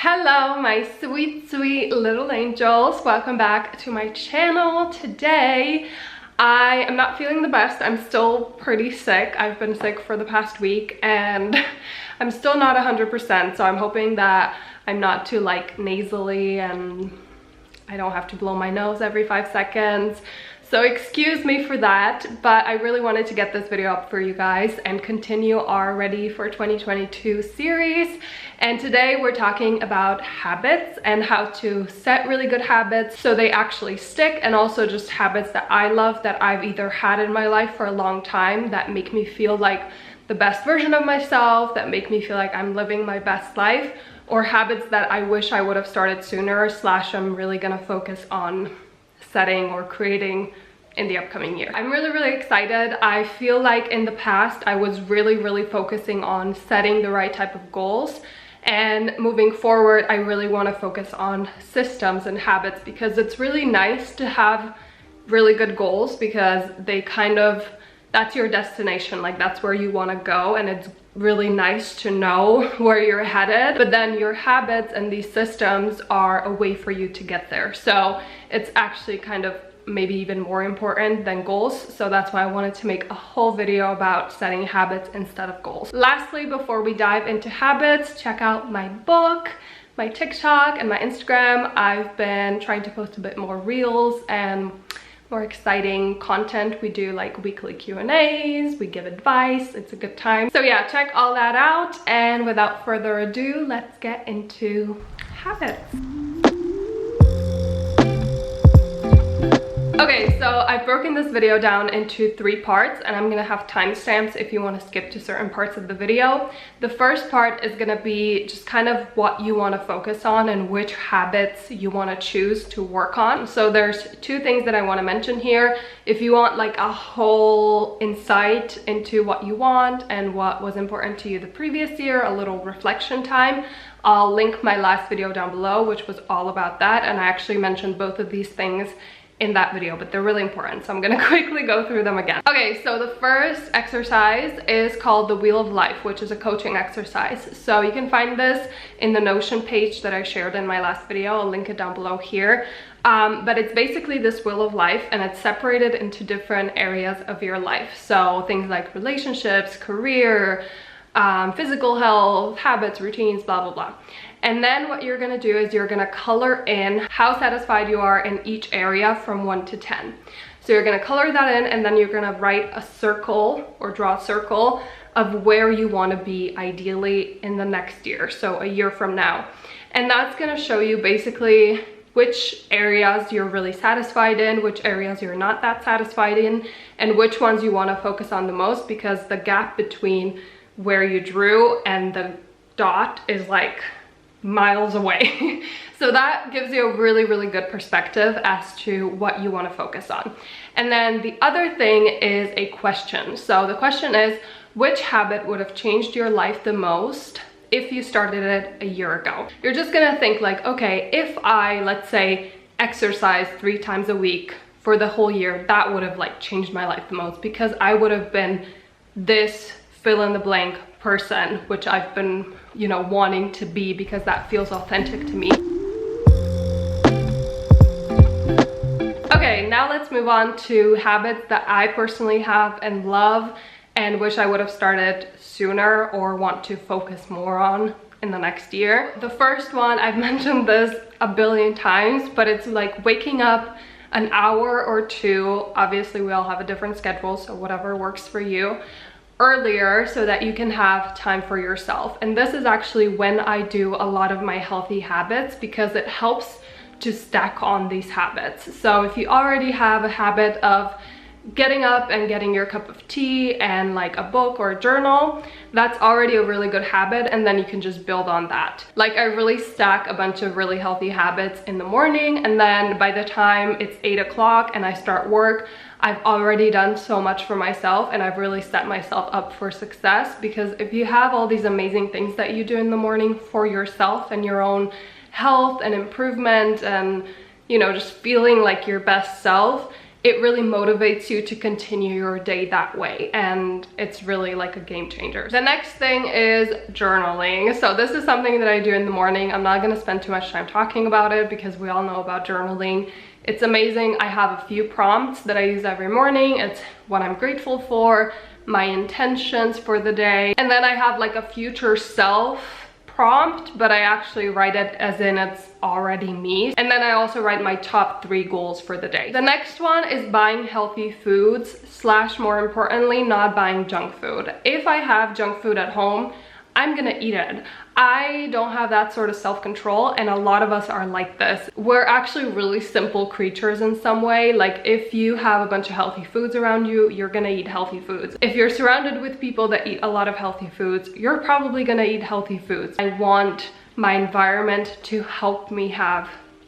Hello my sweet little angels, welcome back to my channel. Today I am not feeling the best. I'm still pretty sick. I've been sick for the past week and I'm still not 100%, so I'm hoping that I'm not too like nasally and I don't have to blow my nose every 5 seconds. So excuse me for that, but I really wanted to get this video up for you guys and continue our Ready for 2022 series. And today we're talking about habits and how to set really good habits so they actually stick, and also just habits that I love that I've either had in my life for a long time that make me feel like the best version of myself, that make me feel like I'm living my best life, or habits that I wish I would have started sooner / I'm really gonna focus on setting or creating in the upcoming year. I'm really excited. I feel like in the past I was really focusing on setting the right type of goals, and moving forward I really want to focus on systems and habits, because it's really nice to have really good goals because they kind of, that's your destination, like that's where you want to go, and it's really nice to know where you're headed. But then your habits and these systems are a way for you to get there, so it's actually kind of maybe even more important than goals. So that's why I wanted to make a whole video about setting habits instead of goals. Lastly, before we dive into habits, check out my book, my TikTok, and my Instagram. I've been trying to post a bit more reels and more exciting content. We do like weekly Q&As, we give advice, it's a good time. So yeah, check all that out, and without further ado, let's get into habits. Okay, so I've broken this video down into 3 parts, and I'm gonna have timestamps if you want to skip to certain parts of the video. The first part is gonna be just kind of what you want to focus on and which habits you want to choose to work on. So there's 2 things that I want to mention here. If you want like a whole insight into what you want and what was important to you the previous year, a little reflection time, I'll link my last video down below, which was all about that, and I actually mentioned both of these things in that video, but they're really important, so I'm gonna quickly go through them again. Okay, so the first exercise is called the Wheel of Life, which is a coaching exercise. So you can find this in the Notion page that I shared in my last video. I'll link it down below here. But it's basically this wheel of life, and it's separated into different areas of your life. So things like relationships, career, physical health, habits, routines, blah blah. And then what you're gonna do is you're gonna color in how satisfied you are in each area from 1 to 10. So you're gonna color that in, and then you're gonna write a circle or draw a circle of where you wanna be ideally in the next year, so a year from now. And that's gonna show you basically which areas you're really satisfied in, which areas you're not that satisfied in, and which ones you wanna focus on the most, because the gap between where you drew and the dot is like miles away. So that gives you a really good perspective as to what you want to focus on. And then the other thing is a question. So the question is, which habit would have changed your life the most if you started it a year ago? You're just gonna think like, okay, if I, let's say, exercise 3 times a week for the whole year, that would have like changed my life the most, because I would have been this fill in the blank person, which I've been, you know, wanting to be, because that feels authentic to me. Okay, now let's move on to habits that I personally have and love and wish I would have started sooner or want to focus more on in the next year. The first one, I've mentioned this a billion times, but it's like waking up an hour or 2, obviously we all have a different schedule, so whatever works for you, earlier, so that you can have time for yourself. And this is actually when I do a lot of my healthy habits, because it helps to stack on these habits. So if you already have a habit of getting up and getting your cup of tea and like a book or a journal, that's already a really good habit, and then you can just build on that. Like I really stack a bunch of really healthy habits in the morning, and then by the time it's 8 o'clock and I start work, I've already done so much for myself, and I've really set myself up for success. Because if you have all these amazing things that you do in the morning for yourself and your own health and improvement and, you know, just feeling like your best self, it really motivates you to continue your day that way, and it's really like a game changer. The next thing is journaling. So this is something that I do in the morning. I'm not going to spend too much time talking about it because we all know about journaling. It's amazing. I have a few prompts that I use every morning. It's what I'm grateful for, my intentions for the day, and then I have like a future self prompt, but I actually write it as in it's already me. And then I also write my top 3 goals for the day. The next one is buying healthy foods / more importantly, not buying junk food. If I have junk food at home, I'm gonna eat it. I don't have that sort of self-control, and a lot of us are like this. We're actually really simple creatures in some way. Like if you have a bunch of healthy foods around you, you're gonna eat healthy foods. If you're surrounded with people that eat a lot of healthy foods, you're probably gonna eat healthy foods. I want my environment to help me have,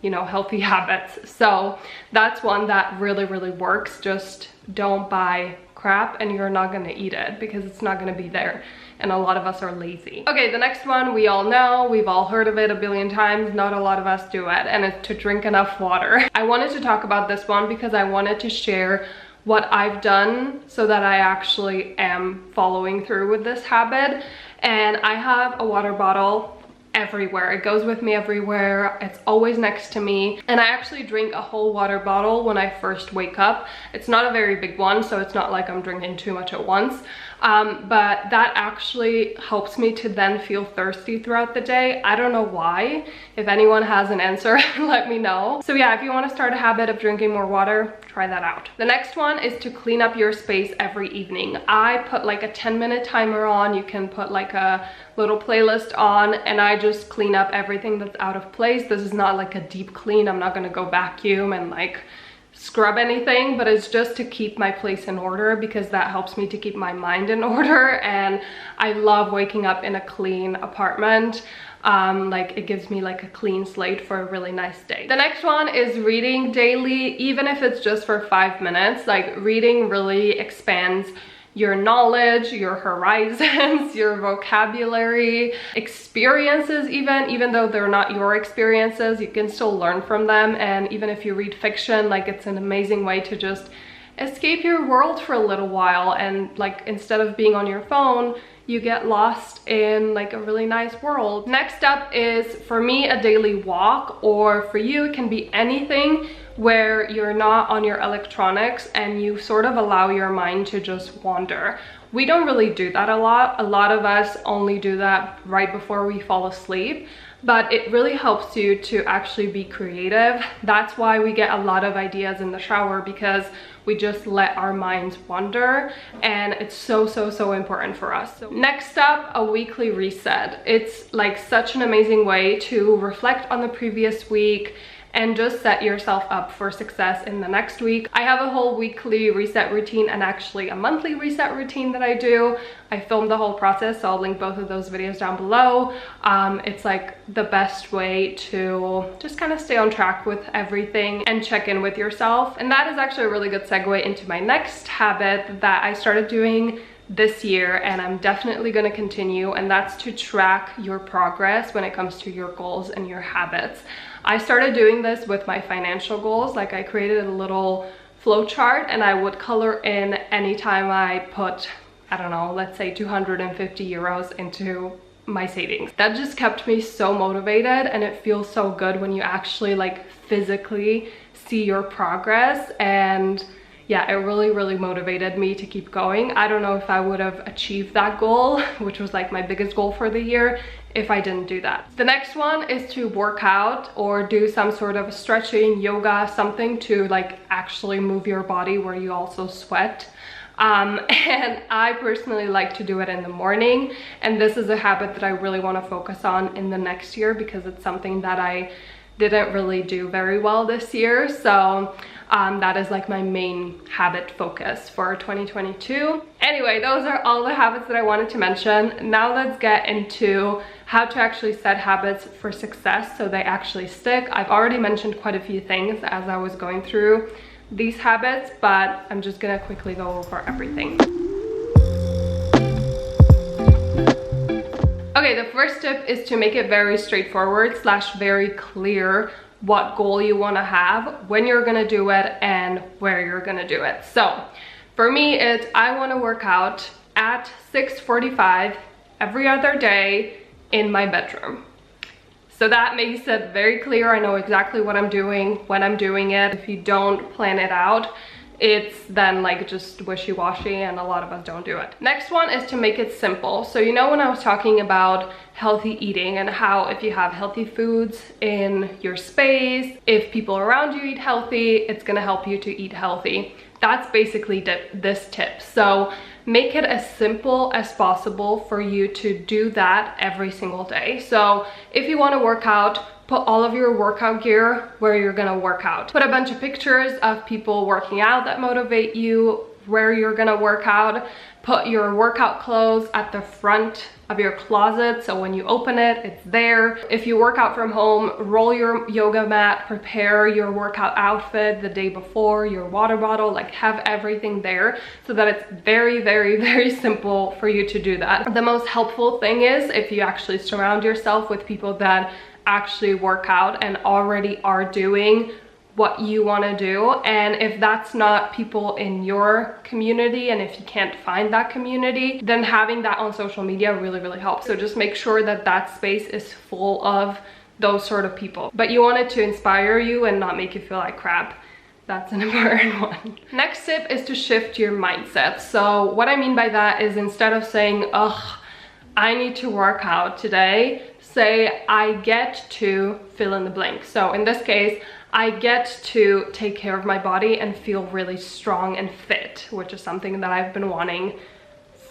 you know, healthy habits. So that's one that really, really works. Just don't buy crap and you're not gonna eat it because it's not gonna be there. And a lot of us are lazy. Okay, the next one we all know, we've all heard of it a billion times, not a lot of us do it, and it's to drink enough water. I wanted to talk about this one because I wanted to share what I've done so that I actually am following through with this habit. And I have a water bottle everywhere. It goes with me everywhere. It's always next to me. And I actually drink a whole water bottle when I first wake up. It's not a very big one, so it's not like I'm drinking too much at once. But that actually helps me to then feel thirsty throughout the day. I don't know why. If anyone has an answer, let me know. So yeah, if you want to start a habit of drinking more water, try that out. The next one is to clean up your space every evening. I put like a 10-minute timer on. You can put like a little playlist on, and I just clean up everything that's out of place. This is not like a deep clean. I'm not gonna go vacuum and like scrub anything, but it's just to keep my place in order because that helps me to keep my mind in order. And I love waking up in a clean apartment. Like it gives me like a clean slate for a really nice day. The next one is reading daily, even if it's just for 5 minutes. Like reading really expands your knowledge, your horizons, your vocabulary, experiences, even though they're not your experiences, you can still learn from them. And even if you read fiction, like it's an amazing way to just escape your world for a little while. And like instead of being on your phone, you get lost in like a really nice world. Next up is for me a daily walk, or for you it can be anything where you're not on your electronics and you sort of allow your mind to just wander. We don't really do that a lot. A lot of us only do that right before we fall asleep, but it really helps you to actually be creative. That's why we get a lot of ideas in the shower, because we just let our minds wander, and it's so important for us. So next up, a weekly reset. It's like such an amazing way to reflect on the previous week and just set yourself up for success in the next week. I have a whole weekly reset routine and actually a monthly reset routine that I do. I filmed the whole process, so I'll link both of those videos down below. It's like the best way to just kind of stay on track with everything and check in with yourself. And that is actually a really good segue into my next habit that I started doing this year, and I'm definitely going to continue, and that's to track your progress when it comes to your goals and your habits. I started doing this with my financial goals. Like I created a little flow chart and I would color in anytime I put, I don't know, let's say 250 euros into my savings. That just kept me so motivated, and it feels so good when you actually like physically see your progress. And yeah, it really motivated me to keep going. I don't know if I would have achieved that goal, which was like my biggest goal for the year, if I didn't do that. The next one is to work out or do some sort of stretching, yoga, something to like actually move your body where you also sweat. And I personally like to do it in the morning, and this is a habit that I really want to focus on in the next year because it's something that I didn't really do very well this year. So that is like my main habit focus for 2022. Anyway, those are all the habits that I wanted to mention. Now let's get into how to actually set habits for success so they actually stick. I've already mentioned quite a few things as I was going through these habits, but I'm just gonna quickly go over everything. Okay, the first tip is to make it very straightforward / very clear what goal you want to have, when you're going to do it, and where you're going to do it. So for me, it's I want to work out at 6:45 every other day in my bedroom. So that makes it very clear. I know exactly what I'm doing, when I'm doing it. If you don't plan it out, it's then like just wishy-washy, and a lot of us don't do it. Next one is to make it simple. So you know when I was talking about healthy eating and how if you have healthy foods in your space, if people around you eat healthy, it's gonna help you to eat healthy. That's basically this tip. So make it as simple as possible for you to do that every single day. So if you want to work out, put all of your workout gear where you're gonna work out. Put a bunch of pictures of people working out that motivate you, where you're gonna work out. Put your workout clothes at the front of your closet, so when you open it, it's there. If you work out from home, roll your yoga mat, prepare your workout outfit the day before, your water bottle, like have everything there so that it's very, very, very simple for you to do that. The most helpful thing is if you actually surround yourself with people that actually work out and already are doing what you want to do. And if that's not people in your community, and if you can't find that community, then having that on social media really, really helps. So just make sure that that space is full of those sort of people. But you want it to inspire you and not make you feel like crap. That's an important one. Next tip is to shift your mindset. So what I mean by that is instead of saying, ugh, I need to work out today, say I get to fill in the blank. So in this case, I get to take care of my body and feel really strong and fit, which is something that I've been wanting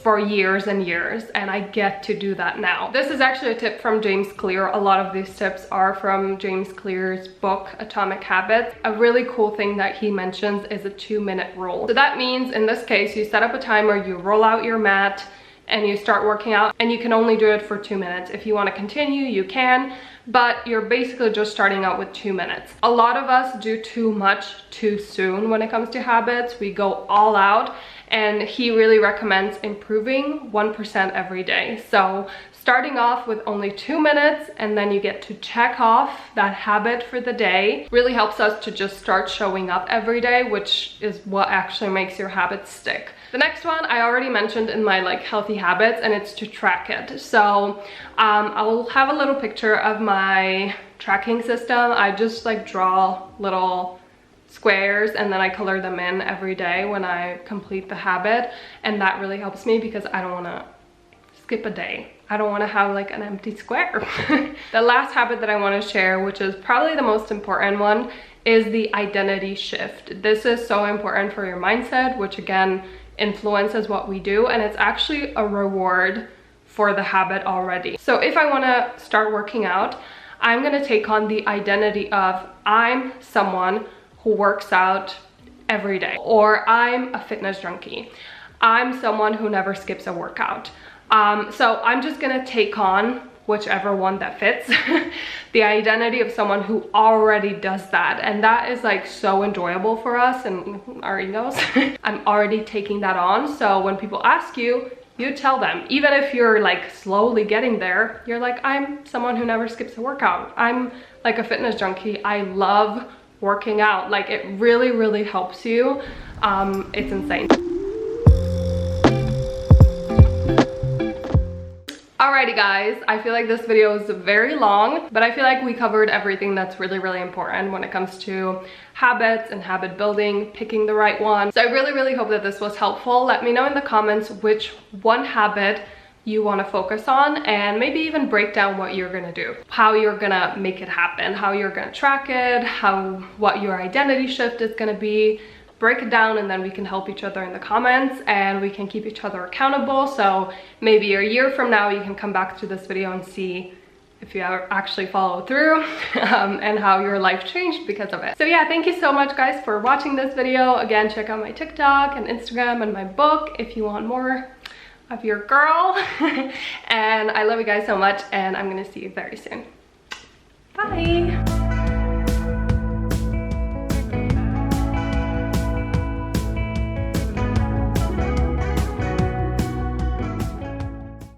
for years and years, and I get to do that now. This is actually a tip from James Clear. A lot of these tips are from James Clear's book, Atomic Habits. A really cool thing that he mentions is a 2-minute rule. So that means in this case, you set up a timer, you roll out your mat, and you start working out, and you can only do it for 2 minutes. If you want to continue, you can, but you're basically just starting out with 2 minutes. A lot of us do too much too soon when it comes to habits. We go all out, and he really recommends improving 1% every day. So starting off with only 2 minutes, and then you get to check off that habit for the day, really helps us to just start showing up every day, which is what actually makes your habits stick. The next one I already mentioned in my like healthy habits, and it's to track it. So I will have a little picture of my tracking system. I just like draw little squares and then I color them in every day when I complete the habit, and that really helps me because I don't want to skip a day. I don't want to have like an empty square. The last habit that I want to share, which is probably the most important one, is the identity shift. This is so important for your mindset, which again influences what we do, and it's actually a reward for the habit already. So if I want to start working out, I'm going to take on the identity of I'm someone who works out every day, or I'm a fitness junkie. I'm someone who never skips a workout. So I'm just going to take on whichever one that fits. The identity of someone who already does that, and that is like so enjoyable for us and our egos. I'm already taking that on, so when people ask you, you tell them, even if you're like slowly getting there, you're like, I'm someone who never skips a workout. I'm like a fitness junkie. I love working out. Like it really, really helps you. It's insane. Alrighty guys, I feel like this video is very long, but I feel like we covered everything that's really, really important when it comes to habits and habit building, picking the right one. So I really, really hope that this was helpful. Let me know in the comments which one habit you want to focus on, and maybe even break down what you're gonna do, how you're gonna make it happen, how you're gonna track it, what your identity shift is gonna be. Break it down, and then we can help each other in the comments and we can keep each other accountable. So maybe a year from now you can come back to this video and see if you actually follow through and how your life changed because of it. So yeah, thank you so much guys for watching this video. Again, check out my TikTok and Instagram and my book if you want more of your girl. And I love you guys so much, and I'm gonna see you very soon. Bye.